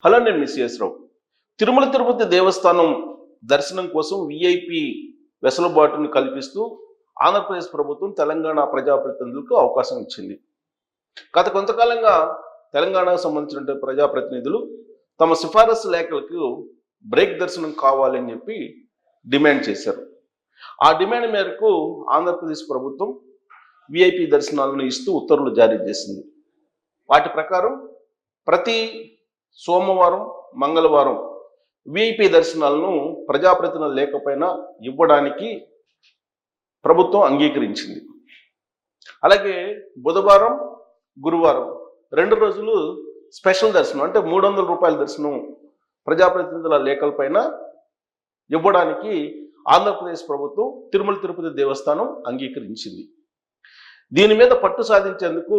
Hello, నేను miss రావు. తిరుమల తిరుపతి దేవస్థానం దర్శనం కోసం విఐపి వెసులుబాటును కల్పిస్తూ ఆంధ్రప్రదేశ్ ప్రభుత్వం తెలంగాణ ప్రజాప్రతినిధులకు అవకాశం ఇచ్చింది. గత కొంతకాలంగా తెలంగాణకు సంబంధించిన ప్రజాప్రతినిధులు తమ సిఫారసు లేఖలకు బ్రేక్ దర్శనం కావాలని చెప్పి డిమాండ్ చేశారు. ఆ డిమాండ్ మేరకు ఆంధ్రప్రదేశ్ ప్రభుత్వం విఐపి దర్శనాలను ఇస్తూ ఉత్తర్వులు జారీ చేసింది. వాటి ప్రకారం ప్రతి సోమవారం, మంగళవారం విఐపి దర్శనాలను ప్రజాప్రతినిధులు లేకపోయినా ఇవ్వడానికి ప్రభుత్వం అంగీకరించింది. అలాగే బుధవారం, గురువారం 2 రోజులు స్పెషల్ దర్శనం అంటే 300 రూపాయల దర్శనం ప్రజాప్రతినిధుల లేఖలపైన ఇవ్వడానికి ఆంధ్రప్రదేశ్ ప్రభుత్వం తిరుమల తిరుపతి దేవస్థానం అంగీకరించింది. దీని మీద పట్టు సాధించేందుకు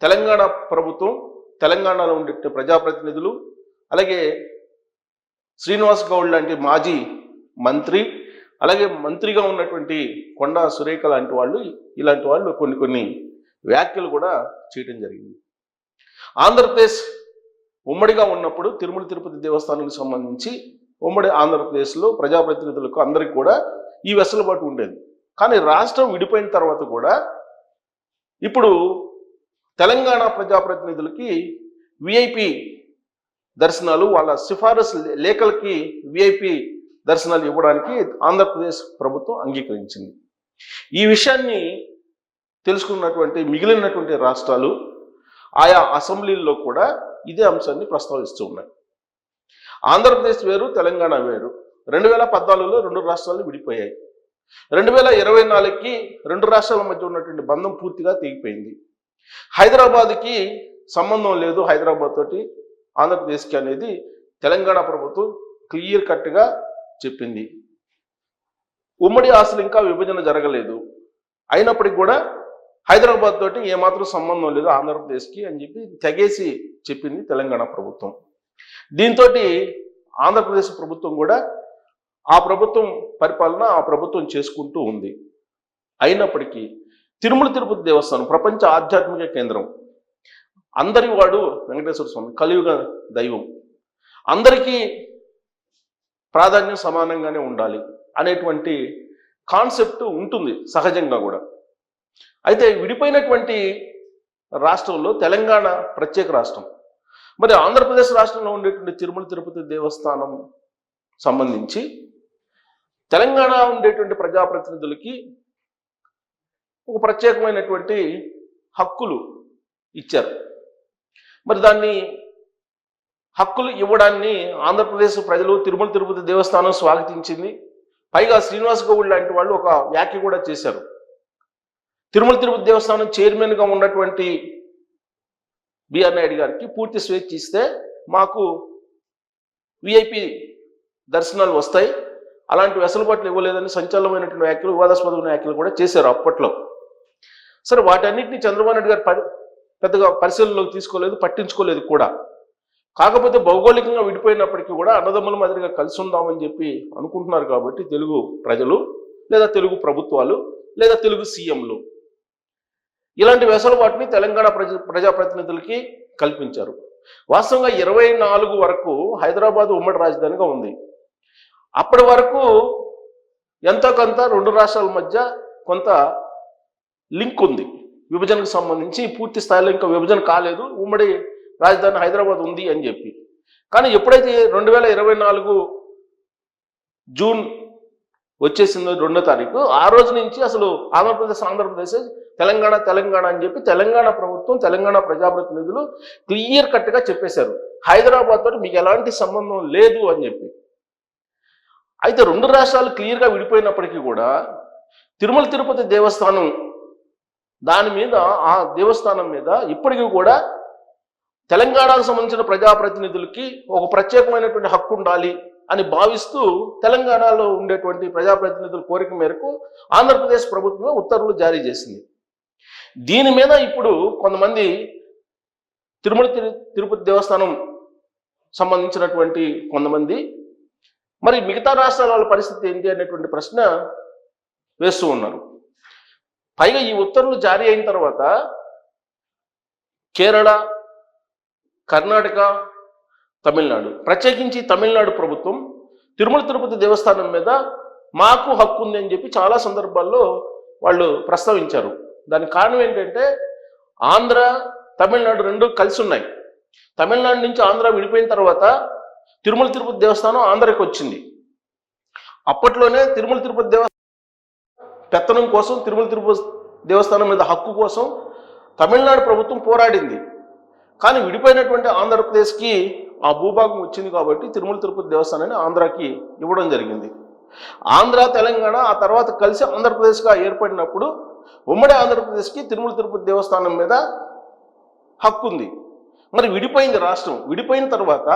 తెలంగాణ ప్రభుత్వం, తెలంగాణలో ఉండే ప్రజాప్రతినిధులు, అలాగే శ్రీనివాస్ గౌడ్ లాంటి మాజీ మంత్రి, అలాగే మంత్రిగా ఉన్నటువంటి కొండా సురేఖ లాంటి వాళ్ళు, ఇలాంటి వాళ్ళు కొన్ని వ్యాఖ్యలు కూడా చేయడం జరిగింది. ఆంధ్రప్రదేశ్ ఉమ్మడిగా ఉన్నప్పుడు తిరుమల తిరుపతి దేవస్థానానికి సంబంధించి ఉమ్మడి ఆంధ్రప్రదేశ్లో ప్రజాప్రతినిధులకు అందరికీ కూడా ఈ వెసులుబాటు ఉండేది. కానీ రాష్ట్రం విడిపోయిన తర్వాత కూడా ఇప్పుడు తెలంగాణ ప్రజాప్రతినిధులకి విఐపి దర్శనాలు, వాళ్ళ సిఫారసు లేఖలకి విఐపి దర్శనాలు ఇవ్వడానికి ఆంధ్రప్రదేశ్ ప్రభుత్వం అంగీకరించింది. ఈ విషయాన్ని తెలుసుకున్నటువంటి మిగిలినటువంటి రాష్ట్రాలు ఆయా అసెంబ్లీల్లో కూడా ఇదే అంశాన్ని ప్రస్తావిస్తూ ఉన్నాయి. ఆంధ్రప్రదేశ్ వేరు, తెలంగాణ వేరు. 2014లో 2 రాష్ట్రాలు విడిపోయాయి. 2024కి 2 రాష్ట్రాల మధ్య ఉన్నటువంటి బంధం పూర్తిగా తెగిపోయింది. హైదరాబాద్కి సంబంధం లేదు హైదరాబాద్ తోటి ఆంధ్రప్రదేశ్కి అనేది తెలంగాణ ప్రభుత్వం క్లియర్ కట్గా చెప్పింది. ఉమ్మడి ఆస్తులు ఇంకా విభజన జరగలేదు, అయినప్పటికీ కూడా హైదరాబాద్ తోటి ఏమాత్రం సంబంధం లేదు ఆంధ్రప్రదేశ్కి అని చెప్పి తెగేసి చెప్పింది తెలంగాణ ప్రభుత్వం. దీంతో ఆంధ్రప్రదేశ్ ప్రభుత్వం కూడా ఆ ప్రభుత్వం పరిపాలన ఆ ప్రభుత్వం చేసుకుంటూ ఉంది. అయినప్పటికీ తిరుమల తిరుపతి దేవస్థానం ప్రపంచ ఆధ్యాత్మిక కేంద్రం, అందరి వాడు వెంకటేశ్వర స్వామి, కలియుగ దైవం, అందరికీ ప్రాధాన్యం సమానంగానే ఉండాలి అనేటువంటి కాన్సెప్ట్ ఉంటుంది సహజంగా కూడా. అయితే విడిపోయినటువంటి రాష్ట్రంలో తెలంగాణ ప్రత్యేక రాష్ట్రం, మరి ఆంధ్రప్రదేశ్ రాష్ట్రంలో ఉండేటువంటి తిరుమల తిరుపతి దేవస్థానం సంబంధించి తెలంగాణ ఉండేటువంటి ప్రజాప్రతినిధులకి ఒక ప్రత్యేకమైనటువంటి హక్కులు ఇచ్చారు. మరి దాన్ని హక్కులు ఇవ్వడాన్ని ఆంధ్రప్రదేశ్ ప్రజలు, తిరుమల తిరుపతి దేవస్థానం స్వాగతించింది. పైగా శ్రీనివాస్ గౌడ్ లాంటి వాళ్ళు ఒక వ్యాఖ్య కూడా చేశారు. తిరుమల తిరుపతి దేవస్థానం చైర్మన్గా ఉన్నటువంటి బిఆర్ నాయుడు గారికి పూర్తి స్వేచ్ఛ ఇస్తే మాకు విఐపి దర్శనాలు వస్తాయి, అలాంటి వెసులుబాట్లు ఇవ్వలేదని సంచలనమైనటువంటి వ్యాఖ్యలు, వివాదాస్పదమైన వ్యాఖ్యలు కూడా చేశారు అప్పట్లో. సరే, వాటన్నిటిని చంద్రబాబు నాయుడు గారు పెద్దగా పరిశీలనలోకి తీసుకోలేదు, పట్టించుకోలేదు కూడా. కాకపోతే భౌగోళికంగా విడిపోయినప్పటికీ కూడా అన్నదమ్ముల మాదిరిగా కలిసి ఉందామని చెప్పి అనుకుంటున్నారు కాబట్టి తెలుగు ప్రజలు, లేదా తెలుగు ప్రభుత్వాలు, లేదా తెలుగు సీఎంలు ఇలాంటి వెసులుబాటుని తెలంగాణ ప్రజాప్రతినిధులకి కల్పించారు. వాస్తవంగా 24 వరకు హైదరాబాద్ ఉమ్మడి రాజధానిగా ఉంది. అప్పటి వరకు ఎంతో కొంత 2 రాష్ట్రాల మధ్య కొంత లింక్ ఉంది. విభజనకు సంబంధించి పూర్తి స్థాయిలో ఇంకా విభజన కాలేదు, ఉమ్మడి రాజధాని హైదరాబాద్ ఉంది అని చెప్పి. కానీ ఎప్పుడైతే 2024 జూన్ వచ్చేసిందో 2వ తారీఖు, ఆ రోజు నుంచి అసలు ఆంధ్రప్రదేశ్ తెలంగాణ అని చెప్పి తెలంగాణ ప్రభుత్వం, తెలంగాణ ప్రజాప్రతినిధులు క్లియర్ కట్గా చెప్పేశారు, హైదరాబాద్ తోటి మీకు ఎలాంటి సంబంధం లేదు అని చెప్పి. అయితే 2 రాష్ట్రాలు క్లియర్గా విడిపోయినప్పటికీ కూడా తిరుమల తిరుపతి దేవస్థానం దాని మీద, ఆ దేవస్థానం మీద ఇప్పటికీ కూడా తెలంగాణకు సంబంధించిన ప్రజాప్రతినిధులకి ఒక ప్రత్యేకమైనటువంటి హక్కు ఉండాలి అని భావిస్తూ తెలంగాణలో ఉండేటువంటి ప్రజాప్రతినిధుల కోరిక మేరకు ఆంధ్రప్రదేశ్ ప్రభుత్వం ఉత్తర్వులు జారీ చేసింది. దీని మీద ఇప్పుడు కొంతమంది తిరుమల తిరుపతి దేవస్థానం సంబంధించినటువంటి కొంతమంది మరి మిగతా రాష్ట్రాల వాళ్ళ పరిస్థితి ఏంటి అనేటువంటి ప్రశ్న వేస్తూ ఉన్నారు. పైగా ఈ ఉత్తర్వులు జారీ అయిన తర్వాత కేరళ, కర్ణాటక, తమిళనాడు, ప్రత్యేకించి తమిళనాడు ప్రభుత్వం తిరుమల తిరుపతి దేవస్థానం మీద మాకు హక్కు ఉంది అని చెప్పి చాలా సందర్భాల్లో వాళ్ళు ప్రస్తావించారు. దానికి కారణం ఏంటంటే ఆంధ్ర తమిళనాడు రెండు కలిసి ఉన్నాయి. తమిళనాడు నుంచి ఆంధ్ర విడిపోయిన తర్వాత తిరుమల తిరుపతి దేవస్థానం ఆంధ్రాకి వచ్చింది. అప్పట్లోనే తిరుమల తిరుపతి దేవస్థానం పెత్తనం కోసం, తిరుమల తిరుపతి దేవస్థానం మీద హక్కు కోసం తమిళనాడు ప్రభుత్వం పోరాడింది. కానీ విడిపోయినటువంటి ఆంధ్రప్రదేశ్కి ఆ భూభాగం వచ్చింది కాబట్టి తిరుమల తిరుపతి దేవస్థానాన్ని ఆంధ్రాకి ఇవ్వడం జరిగింది. ఆంధ్ర తెలంగాణ ఆ తర్వాత కలిసి ఆంధ్రప్రదేశ్గా ఏర్పడినప్పుడు ఉమ్మడి ఆంధ్రప్రదేశ్కి తిరుమల తిరుపతి దేవస్థానం మీద హక్కు ఉంది. మరి విడిపోయింది రాష్ట్రం. విడిపోయిన తర్వాత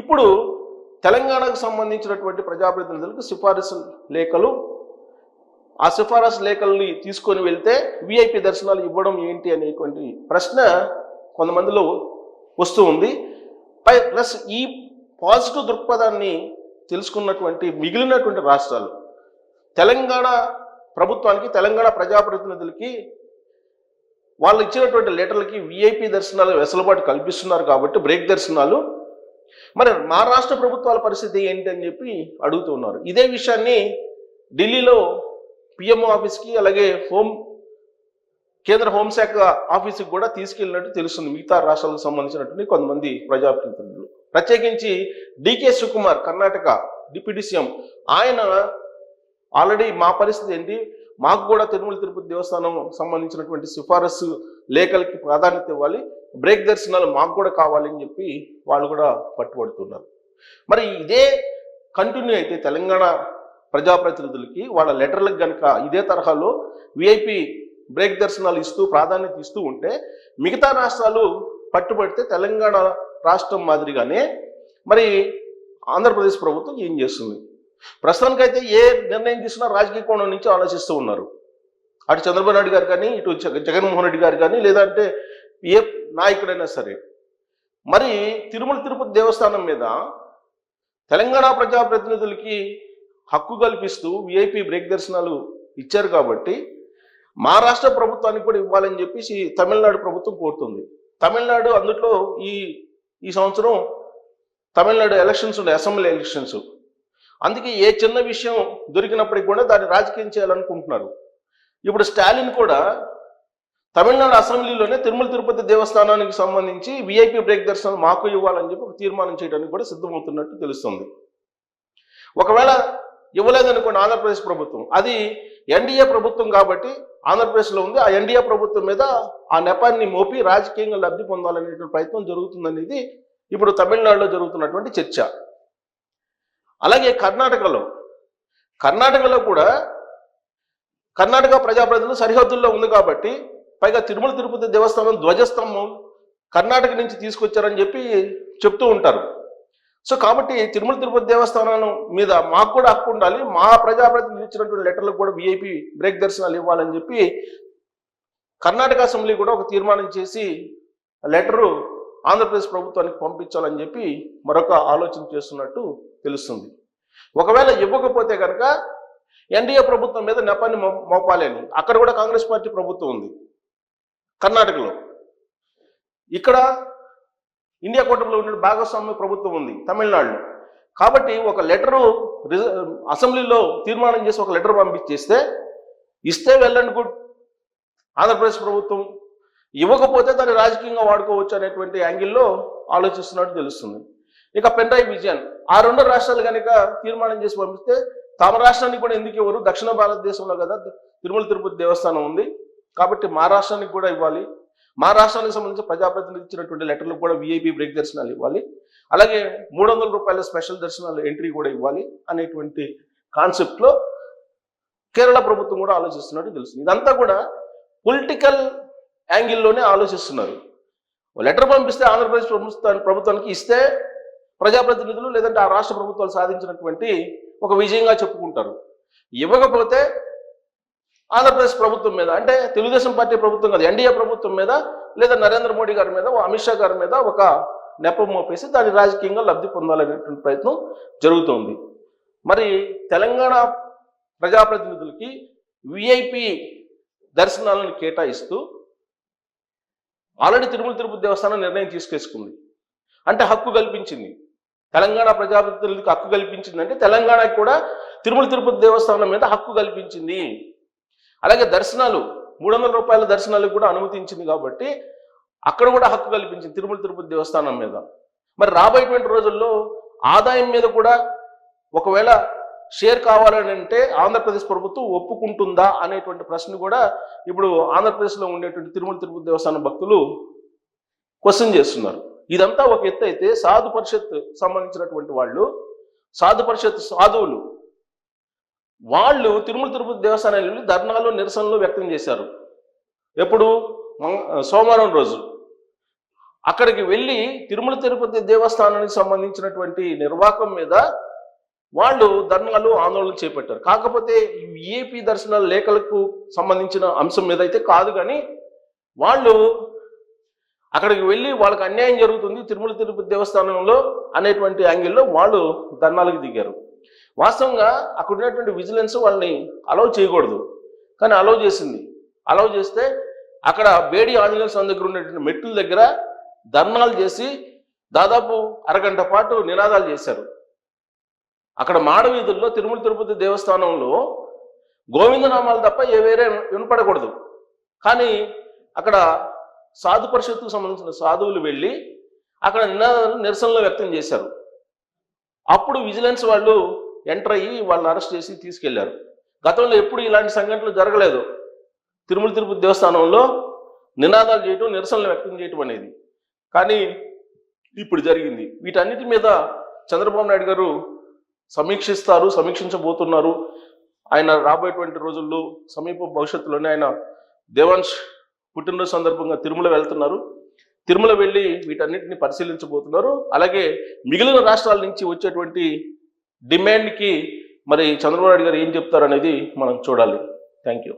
ఇప్పుడు తెలంగాణకు సంబంధించినటువంటి ప్రజాప్రతినిధులకు సిఫారసు లేఖలు, ఆ సిఫారసు లేఖల్ని తీసుకొని వెళ్తే విఐపి దర్శనాలు ఇవ్వడం ఏంటి అనేటువంటి ప్రశ్న కొంతమందిలో వస్తూ ఉంది. ప్లస్ ఈ పాజిటివ్ దృక్పథాన్ని తెలుసుకున్నటువంటి మిగిలినటువంటి రాష్ట్రాలు తెలంగాణ ప్రభుత్వానికి, తెలంగాణ ప్రజాప్రతినిధులకి వాళ్ళు ఇచ్చినటువంటి లెటర్లకి విఐపి దర్శనాలు వెసులుబాటు కల్పిస్తున్నారు కాబట్టి బ్రేక్ దర్శనాలు, మరి మా రాష్ట్ర ప్రభుత్వాల పరిస్థితి ఏంటి అని చెప్పి అడుగుతున్నారు. ఇదే విషయాన్ని ఢిల్లీలో పిఎంఓ ఆఫీస్కి, అలాగే కేంద్ర హోంశాఖ ఆఫీస్కి కూడా తీసుకెళ్ళినట్టు తెలుస్తుంది మిగతా రాష్ట్రాలకు సంబంధించినటువంటి కొంతమంది ప్రజాప్రతినిధులు. ప్రత్యేకించి డికే శివకుమార్, కర్ణాటక డిప్యూటీ సీఎం, ఆయన ఆల్రెడీ మా పరిస్థితి ఏంటి, మాకు కూడా తిరుమల తిరుపతి దేవస్థానం సంబంధించినటువంటి సిఫారసు లేఖలకి ప్రాధాన్యత ఇవ్వాలి, బ్రేక్ దర్శనాలు మాకు కూడా కావాలి అని చెప్పి వాళ్ళు కూడా పట్టుబడుతున్నారు. మరి ఇదే కంటిన్యూ అయితే తెలంగాణ ప్రజాప్రతినిధులకి వాళ్ళ లెటర్లకు కనుక ఇదే తరహాలో విఐపి బ్రేక్ దర్శనాలు ఇస్తూ ప్రాధాన్యత ఇస్తూ ఉంటే మిగతా రాష్ట్రాలు పట్టుబడితే తెలంగాణ రాష్ట్రం మాదిరిగానే మరి ఆంధ్రప్రదేశ్ ప్రభుత్వం ఏం చేస్తుంది? ప్రస్తుతానికైతే ఏ నిర్ణయం తీసుకున్నా రాజకీయ కోణం నుంచి ఆలోచిస్తూ ఉన్నారు. అటు చంద్రబాబు నాయుడు గారు కానీ, ఇటు జగన్మోహన్ రెడ్డి గారు కానీ, లేదంటే ఏ నాయకుడైనా సరే. మరి తిరుమల తిరుపతి దేవస్థానం మీద తెలంగాణ ప్రజాప్రతినిధులకి హక్కు కల్పిస్తూ విఐపి బ్రేక్ దర్శనాలు ఇచ్చారు కాబట్టి మా రాష్ట్ర ప్రభుత్వానికి కూడా ఇవ్వాలని చెప్పేసి తమిళనాడు ప్రభుత్వం కోరుతుంది. తమిళనాడు అందులో ఈ సంవత్సరం తమిళనాడు ఎలక్షన్స్ ఉన్నాయి, అసెంబ్లీ ఎలక్షన్స్. అందుకే ఏ చిన్న విషయం దొరికినప్పటికీ కూడా దాన్ని రాజకీయం చేయాలనుకుంటున్నారు. ఇప్పుడు స్టాలిన్ కూడా తమిళనాడు అసెంబ్లీలోనే తిరుమల తిరుపతి దేవస్థానానికి సంబంధించి విఐపి బ్రేక్ దర్శనం మాకు ఇవ్వాలని చెప్పి ఒక తీర్మానం చేయడానికి కూడా సిద్ధమవుతున్నట్టు తెలుస్తుంది. ఒకవేళ ఇవ్వలేదనుకోండి ఆంధ్రప్రదేశ్ ప్రభుత్వం, అది ఎన్డీఏ ప్రభుత్వం కాబట్టి ఆంధ్రప్రదేశ్లో ఉంది, ఆ ఎన్డీఏ ప్రభుత్వం మీద ఆ నెపాన్ని మోపి రాజకీయంగా లబ్ధి పొందాలనేటువంటి ప్రయత్నం జరుగుతుందనేది ఇప్పుడు తమిళనాడులో జరుగుతున్నటువంటి చర్చ. అలాగే కర్ణాటకలో కూడా కర్ణాటక ప్రజాప్రతినిధులు సరిహద్దుల్లో ఉంది కాబట్టి, పైగా తిరుమల తిరుపతి దేవస్థానం ధ్వజస్తంభం కర్ణాటక నుంచి తీసుకొచ్చారని చెప్పి చెప్తూ ఉంటారు. సో కాబట్టి తిరుమల తిరుపతి దేవస్థానం మీద మాకు కూడా హక్కు ఉండాలి, మా ప్రజాప్రతినిధులు ఇచ్చినటువంటి లెటర్లకు కూడా విఐపి బ్రేక్ దర్శనాలు ఇవ్వాలని చెప్పి కర్ణాటక అసెంబ్లీ కూడా ఒక తీర్మానం చేసి లెటరు ఆంధ్రప్రదేశ్ ప్రభుత్వానికి పంపించాలని చెప్పి మరొక ఆలోచన చేస్తున్నట్టు తెలుస్తుంది. ఒకవేళ ఇవ్వకపోతే కనుక ఎన్డీఏ ప్రభుత్వం మీద నెపాన్ని మోపాలి అని. అక్కడ కూడా కాంగ్రెస్ పార్టీ ప్రభుత్వం ఉంది కర్ణాటకలో. ఇక్కడ ఇండియా కూటమిలో ఉన్న భాగస్వామ్య ప్రభుత్వం ఉంది తమిళనాడులో. కాబట్టి ఒక లెటరు అసెంబ్లీలో తీర్మానం చేసి ఒక లెటర్ పంపించేస్తే ఇస్తే వెళ్ళండి గుడ్, ఆంధ్రప్రదేశ్ ప్రభుత్వం ఇవ్వకపోతే దాన్ని రాజకీయంగా వాడుకోవచ్చు అనేటువంటి యాంగిల్లో ఆలోచిస్తున్నట్టు తెలుస్తుంది. ఇక పెన్రాయి విజయన్, ఆ రెండు రాష్ట్రాలు కనుక తీర్మానం చేసి పంపిస్తే తమ రాష్ట్రానికి కూడా ఎందుకు ఇవ్వరు, దక్షిణ భారతదేశంలో కదా తిరుమల తిరుపతి దేవస్థానం ఉంది కాబట్టి మా రాష్ట్రానికి కూడా ఇవ్వాలి, మా రాష్ట్రానికి సంబంధించి ప్రజాప్రతినిధులు ఇచ్చినటువంటి లెటర్లకు కూడా విఐపి బ్రేక్ దర్శనాలు ఇవ్వాలి, అలాగే 300 రూపాయల స్పెషల్ దర్శనాలు ఎంట్రీ కూడా ఇవ్వాలి అనేటువంటి కాన్సెప్ట్లో కేరళ ప్రభుత్వం కూడా ఆలోచిస్తున్నట్టు తెలుస్తుంది. ఇదంతా కూడా పొలిటికల్ యాంగిల్లోనే ఆలోచిస్తున్నారు. లెటర్ పంపిస్తే ఆంధ్రప్రదేశ్ ప్రభుత్వానికి ఇస్తే ప్రజాప్రతినిధులు లేదంటే ఆ రాష్ట్ర ప్రభుత్వాలు సాధించినటువంటి ఒక విజయంగా చెప్పుకుంటారు. ఇవ్వకపోతే ఆంధ్రప్రదేశ్ ప్రభుత్వం మీద, అంటే తెలుగుదేశం పార్టీ ప్రభుత్వం కాదు ఎన్డీఏ ప్రభుత్వం మీద, లేదా నరేంద్ర మోడీ గారి మీద, అమిత్ షా గారి మీద ఒక నెపం మోపేసి దాన్ని రాజకీయంగా లబ్ధి పొందాలనేటువంటి ప్రయత్నం జరుగుతోంది. మరి తెలంగాణ ప్రజాప్రతినిధులకి విఐపి దర్శనాలను కేటాయిస్తూ ఆల్రెడీ తిరుమల తిరుపతి దేవస్థానం నిర్ణయం తీసుకేసుకుంది. అంటే హక్కు కల్పించింది. తెలంగాణ ప్రజాప్రతినిధులకు హక్కు కల్పించింది అంటే తెలంగాణకు కూడా తిరుమల తిరుపతి దేవస్థానం మీద హక్కు కల్పించింది. అలాగే దర్శనాలు 300 రూపాయల దర్శనాలకు కూడా అనుమతించింది కాబట్టి అక్కడ కూడా హక్కు కల్పించింది తిరుమల తిరుపతి దేవస్థానం మీద. మరి రాబోయేటువంటి రోజుల్లో ఆదాయం మీద కూడా ఒకవేళ షేర్ కావాలని అంటే ఆంధ్రప్రదేశ్ ప్రభుత్వం ఒప్పుకుంటుందా అనేటువంటి ప్రశ్న కూడా ఇప్పుడు ఆంధ్రప్రదేశ్లో ఉండేటువంటి తిరుమల తిరుపతి దేవస్థానం భక్తులు క్వశ్చన్ చేస్తున్నారు. ఇదంతా ఒక ఎత్తు అయితే సాధు పరిషత్ సంబంధించినటువంటి సాధు పరిషత్ సాధువులు వాళ్ళు తిరుమల తిరుపతి దేవస్థానానికి వెళ్ళి ధర్నాలు నిరసనలు వ్యక్తం చేశారు. ఎప్పుడు? సోమవారం రోజు అక్కడికి వెళ్ళి తిరుమల తిరుపతి దేవస్థానానికి సంబంధించినటువంటి నిర్వాహకం మీద వాళ్ళు ధర్నాలు ఆందోళన చేపట్టారు. కాకపోతే విఐపి దర్శనాల లేఖలకు సంబంధించిన అంశం మీద అయితే కాదు, కానీ వాళ్ళు అక్కడికి వెళ్ళి వాళ్ళకి అన్యాయం జరుగుతుంది తిరుమల తిరుపతి దేవస్థానంలో అనేటువంటి యాంగిల్లో వాళ్ళు ధర్నాలకు దిగారు. వాస్తవంగా అక్కడ ఉన్నటువంటి విజిలెన్స్ వాళ్ళని అలౌ చేయకూడదు, కానీ అలౌ చేసింది. అలౌ చేస్తే అక్కడ బేడి ఆంజనేయ స్వామి దగ్గర ఉన్నటువంటి మెట్టుల దగ్గర ధర్నాలు చేసి దాదాపు అరగంట పాటు నినాదాలు చేశారు. అక్కడ మాడవీధుల్లో తిరుమల తిరుపతి దేవస్థానంలో గోవిందనామాలు తప్ప వేరే వినపడకూడదు. కానీ అక్కడ సాధు పరిషత్తుకు సంబంధించిన సాధువులు వెళ్ళి అక్కడ నిరసనలు వ్యక్తం చేశారు. అప్పుడు విజిలెన్స్ వాళ్ళు ఎంటర్ అయ్యి వాళ్ళని అరెస్ట్ చేసి తీసుకెళ్లారు. గతంలో ఎప్పుడు ఇలాంటి సంఘటనలు జరగలేదు. తిరుమల తిరుపతి దేవస్థానంలో నినాదాలు చేయటం, నిరసనలు వ్యక్తం చేయటం అనేది. కానీ ఇప్పుడు జరిగింది. వీటన్నిటి మీద చంద్రబాబు నాయుడు గారు సమీక్షించబోతున్నారు. ఆయన రాబోయేటువంటి రోజుల్లో సమీప భవిష్యత్తులోనే ఆయన దేవాంశ్ పుట్టినరోజు సందర్భంగా తిరుమల వెళ్తున్నారు. తిరుమల వెళ్ళి వీటన్నిటిని పరిశీలించబోతున్నారు. అలాగే మిగిలిన రాష్ట్రాల నుంచి వచ్చేటువంటి డిమాండ్కి మరి చంద్రబాబు నాయుడు గారు ఏం చెప్తారనేది మనం చూడాలి. Thank you.